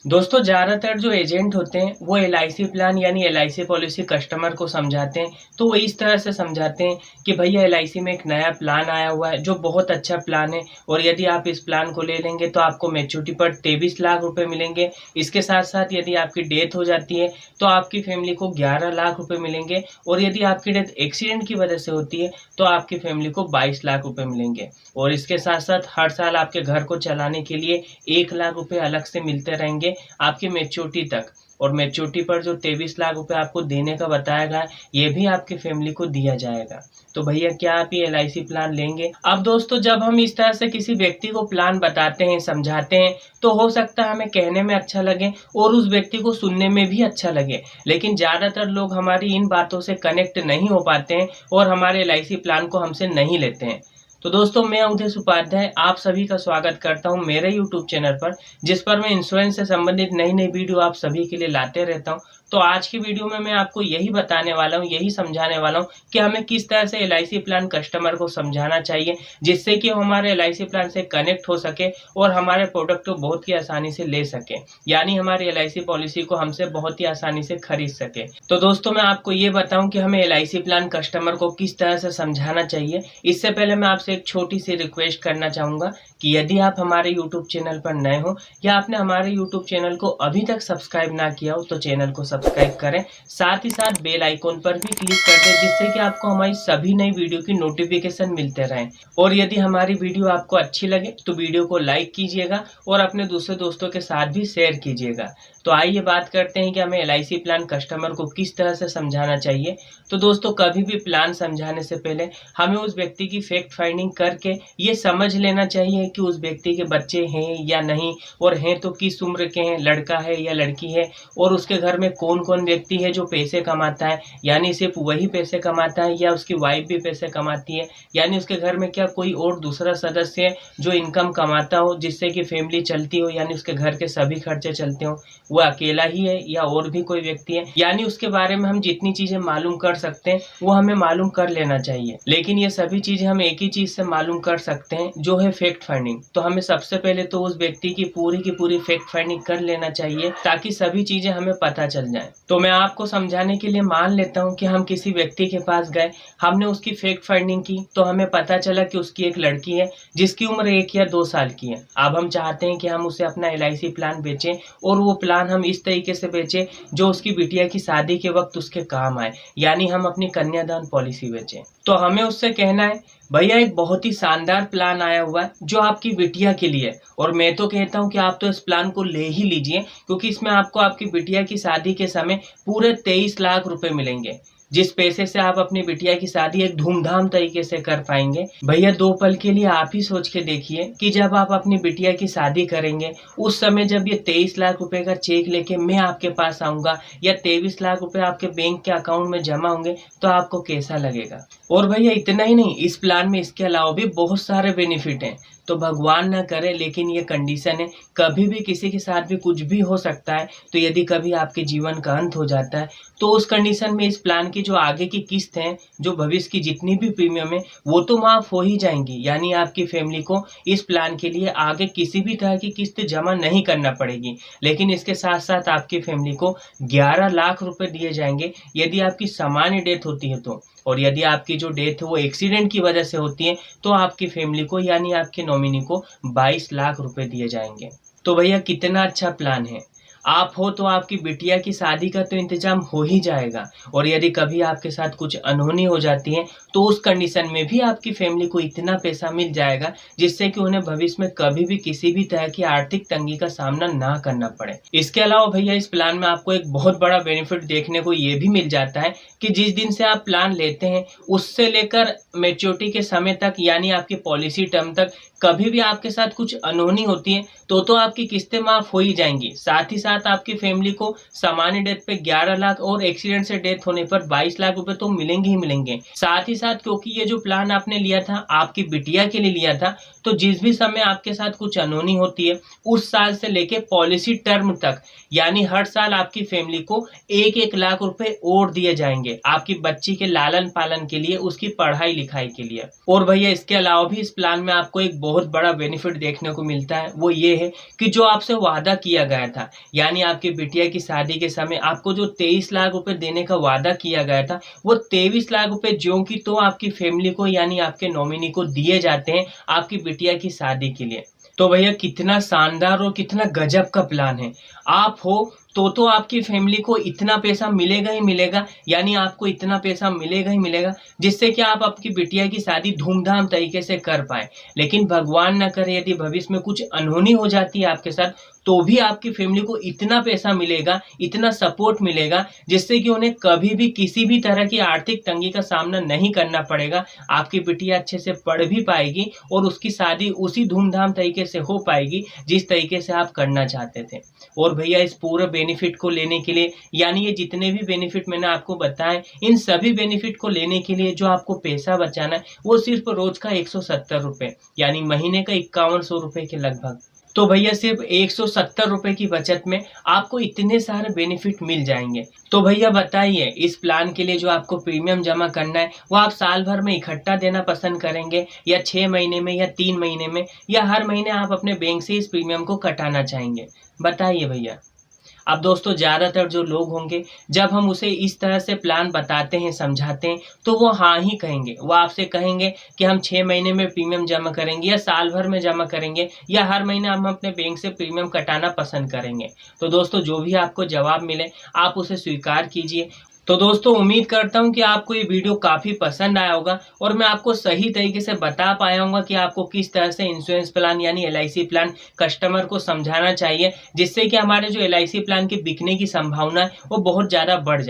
दोस्तों ज्यादातर जो एजेंट होते हैं वो एलआईसी प्लान यानी एलआईसी पॉलिसी कस्टमर को समझाते हैं। तो वो इस तरह से समझाते हैं कि भैया एलआईसी में एक नया प्लान आया हुआ है जो बहुत अच्छा प्लान है, और यदि आप इस प्लान को ले लेंगे तो आपको मैच्योरिटी पर 23 लाख रुपए मिलेंगे। इसके साथ साथ यदि आपकी डेथ हो जाती है तो आपकी फैमिली को 11 लाख रुपए मिलेंगे, और यदि आपकी डेथ एक्सीडेंट की वजह से होती है तो आपकी फैमिली को 22 लाख रुपए मिलेंगे। और इसके साथ साथ हर साल आपके घर को चलाने के लिए 1 लाख रुपए अलग से मिलते रहेंगे आपकी मैच्योरिटी तक। और मैच्योरिटी पर जो 23 लाख रुपए आपको देने का बताया गया ये भी आपकी फैमिली को दिया जाएगा। तो भैया क्या आप ये एलआईसी प्लान लेंगे? अब दोस्तों जब हम इस तरह से किसी व्यक्ति को प्लान बताते हैं, समझाते हैं, तो हो सकता है हमें कहने में अच्छा लगे और उस व्यक्ति को सुनने में भी अच्छा लगे, लेकिन ज्यादातर लोग हमारी इन बातों से कनेक्ट नहीं हो पाते हैं और हमारे एलआईसी प्लान को हमसे नहीं लेते हैं। तो दोस्तों मैं उदेश उपाध्याय आप सभी का स्वागत करता हूं मेरे यूट्यूब चैनल पर, जिस पर मैं इंश्योरेंस से संबंधित नई नई वीडियो आप सभी के लिए लाते रहता हूं। तो आज की वीडियो में मैं आपको यही बताने वाला हूं, यही समझाने वाला हूं कि हमें किस तरह से एलआईसी प्लान कस्टमर को समझाना चाहिए, जिससे कि हमारे एलआईसी प्लान से कनेक्ट हो सके और हमारे प्रोडक्ट को बहुत ही आसानी से ले सके, यानी हमारी एलआईसी पॉलिसी को हमसे बहुत ही आसानी से खरीद सके। तो दोस्तों मैं आपको ये बताऊं कि हमें एलआईसी प्लान कस्टमर को किस तरह से समझाना चाहिए। इससे पहले मैं आपसे एक छोटी सी रिक्वेस्ट करना चाहूंगा कि यदि आप हमारे YouTube चैनल पर नए हो या आपने हमारे YouTube चैनल को अभी तक सब्सक्राइब ना किया हो तो चैनल को सब्सक्राइब करें, साथ ही साथ बेल आइकॉन पर भी क्लिक कर दें, जिससे कि आपको हमारी सभी नई वीडियो की नोटिफिकेशन मिलते रहें। और यदि हमारी वीडियो आपको अच्छी लगे तो वीडियो को लाइक कीजिएगा और अपने दूसरे दोस्तों के साथ भी शेयर कीजिएगा। तो आइए बात करते हैं कि हमें एलआईसी प्लान कस्टमर को किस तरह से समझाना चाहिए। तो दोस्तों कभी भी प्लान समझाने से पहले हमें उस व्यक्ति की फैक्ट फाइंडिंग करके ये समझ लेना चाहिए कि उस व्यक्ति के बच्चे हैं या नहीं, और हैं तो किस उम्र के हैं, लड़का है या लड़की है, और उसके घर में कौन कौन व्यक्ति है जो पैसे कमाता है, यानी सिर्फ वही पैसे कमाता है या उसकी वाइफ भी पैसे कमाती है, यानी उसके घर में क्या कोई और दूसरा सदस्य है जो इनकम कमाता हो जिससे कि फैमिली चलती हो, यानी उसके घर के सभी खर्चे चलते हो, वो अकेला ही है या और भी कोई व्यक्ति है, यानी उसके बारे में हम जितनी चीजें मालूम कर सकते हैं वो हमें मालूम कर लेना चाहिए। लेकिन ये सभी चीजें हम एक ही चीज से मालूम कर सकते हैं जो है फैक्ट फाइंडिंग। तो हमें सबसे पहले तो उस व्यक्ति की पूरी फैक्ट फाइंडिंग कर लेना चाहिए ताकि सभी चीजें हमें पता चल जाए। तो मैं आपको समझाने के लिए मान लेता हूँ कि हम किसी व्यक्ति के पास गए, हमने उसकी फैक्ट फाइंडिंग की तो हमें पता चला कि उसकी एक लड़की है जिसकी उम्र 1 या 2 साल की है। अब हम चाहते हैं कि हम उसे अपना एलआईसी प्लान बेचें, और वो प्लान हम इस तरीके से बेचें जो उसकी बिटिया की शादी के वक्त उसके काम आए, यानी हम अपनी कन्यादान पॉलिसी बेचें। तो हमें उससे कहना है भैया एक बहुत ही शानदार प्लान आया हुआ है जो आपकी बिटिया के लिए, और मैं तो कहता हूं कि आप तो इस प्लान को ले ही लीजिए, क्योंकि इसमें आपको आपकी बिटिया की शादी के समय पूरे 23 लाख रुपए मिलेंगे, जिस पैसे से आप अपनी बिटिया की शादी एक धूमधाम तरीके से कर पाएंगे। भैया 2 पल के लिए आप ही सोच के देखिए कि जब आप अपनी बिटिया की शादी करेंगे उस समय जब ये 23 लाख रुपए का चेक लेके मैं आपके पास आऊंगा या 23 लाख रुपए आपके बैंक के अकाउंट में जमा होंगे तो आपको कैसा लगेगा। और भैया इतना ही नहीं, इस प्लान में इसके अलावा भी बहुत सारे बेनिफिट हैं। तो भगवान ना करे लेकिन ये कंडीशन है, कभी भी किसी के साथ भी कुछ भी हो सकता है। तो यदि कभी आपके जीवन का अंत हो जाता है तो उस कंडीशन में इस प्लान की जो आगे की किस्त है, जो भविष्य की जितनी भी प्रीमियम है वो तो माफ हो ही जाएंगी, यानी आपकी फैमिली को इस प्लान के लिए आगे किसी भी तरह की किस्त जमा नहीं करना पड़ेगी। लेकिन इसके साथ साथ आपकी फैमिली को 11 लाख रुपए दिए जाएंगे यदि आपकी सामान्य डेथ होती है तो, और यदि आपकी जो डेथ है वो एक्सीडेंट की वजह से होती है तो आपकी फैमिली को यानी आपके नॉमिनी को 22 लाख रुपए दिए जाएंगे। तो भैया कितना अच्छा प्लान है। आप हो तो आपकी बिटिया की शादी का तो इंतजाम हो ही जाएगा, और यदि कभी आपके साथ कुछ अनहोनी हो जाती है तो उस कंडीशन में भी आपकी फैमिली को इतना पैसा मिल जाएगा जिससे कि उन्हें भविष्य में कभी भी किसी भी तरह की आर्थिक तंगी का सामना ना करना पड़े। इसके अलावा भैया इस प्लान में आपको एक बहुत बड़ा बेनिफिट देखने को ये भी मिल जाता है कि जिस दिन से आप प्लान लेते हैं उससे लेकर मैच्योरिटी के समय तक, यानी आपकी पॉलिसी टर्म तक, कभी भी आपके साथ कुछ अनहोनी होती है तो आपकी किस्तें माफ हो ही जाएंगी। साथ ही साथ आपकी फैमिली को सामान्य डेथ पे 11 लाख और एक्सीडेंट से डेथ होने पर 22 लाख रुपए तो मिलेंगे ही मिलेंगे। साथ ही साथ क्योंकि ये जो प्लान आपने लिया था आपकी बिटिया के लिए लिया था, तो जिस भी समय आपके साथ कुछ अनहोनी होती है उस साल से लेके पॉलिसी टर्म तक, यानी हर साल आपकी फैमिली को 1-1 लाख रुपए और दिए जाएंगे आपकी बच्ची के लालन पालन के लिए, उसकी पढ़ाई लिखाई के लिए। और भैया इसके अलावा भी इस प्लान में आपको एक बहुत बड़ा बेनिफिट देखने को मिलता है, वो ये है कि जो आपसे वादा किया गया था, यानी आपकी बिटिया की शादी के समय आपको जो 23 लाख रुपए देने का वादा किया गया था, वो 23 लाख रुपए ज्यों की तो आपकी फैमिली को यानी आपके नॉमिनी को दिए जाते हैं आपकी बिटिया की शादी के लिए। तो भैया कितना शानदार और कितना गजब का प्लान है। आप हो तो आपकी फैमिली को इतना पैसा मिलेगा ही मिलेगा, यानी आपको इतना पैसा मिलेगा ही मिलेगा जिससे कि आप आपकी बिटिया की शादी धूमधाम तरीके से कर पाए। लेकिन भगवान न करे यदि भविष्य में कुछ अनहोनी हो जाती है आपके साथ, तो भी आपकी फैमिली को इतना पैसा मिलेगा, इतना सपोर्ट मिलेगा जिससे कि उन्हें कभी भी किसी भी तरह की आर्थिक तंगी का सामना नहीं करना पड़ेगा। आपकी बिटिया अच्छे से पढ़ भी पाएगी और उसकी शादी उसी धूमधाम तरीके से हो पाएगी जिस तरीके से आप करना चाहते थे। और भैया इस पूरे बेनिफिट को लेने के लिए, यानी ये जितने भी बेनिफिट मैंने आपको बताए, इन सभी बेनिफिट को लेने के लिए जो आपको पैसा बचाना है वो सिर्फ रोज का 170 रुपए, यानी महीने का 5100 रुपए के लगभग। तो भैया सिर्फ 170 रुपए की बचत में आपको इतने सारे बेनिफिट मिल जाएंगे। तो भैया बताइए, इस प्लान के लिए जो आपको प्रीमियम जमा करना है वो आप साल भर में इकट्ठा देना पसंद करेंगे, या 6 महीने में, या 3 महीने में, या हर महीने आप अपने बैंक से इस प्रीमियम को कटाना चाहेंगे? बताइए भैया। अब दोस्तों ज्यादातर जो लोग होंगे, जब हम उसे इस तरह से प्लान बताते हैं, समझाते हैं, तो वो हाँ ही कहेंगे। वो आपसे कहेंगे कि हम 6 महीने में प्रीमियम जमा करेंगे, या साल भर में जमा करेंगे, या हर महीने हम अपने बैंक से प्रीमियम कटाना पसंद करेंगे। तो दोस्तों जो भी आपको जवाब मिले आप उसे स्वीकार कीजिए। तो दोस्तों उम्मीद करता हूं कि आपको ये वीडियो काफी पसंद आया होगा और मैं आपको सही तरीके से बता पाया हूँ कि आपको किस तरह से इंश्योरेंस प्लान यानी LIC प्लान कस्टमर को समझाना चाहिए, जिससे कि हमारे जो LIC प्लान के बिकने की संभावना है वो बहुत ज्यादा बढ़ जाए।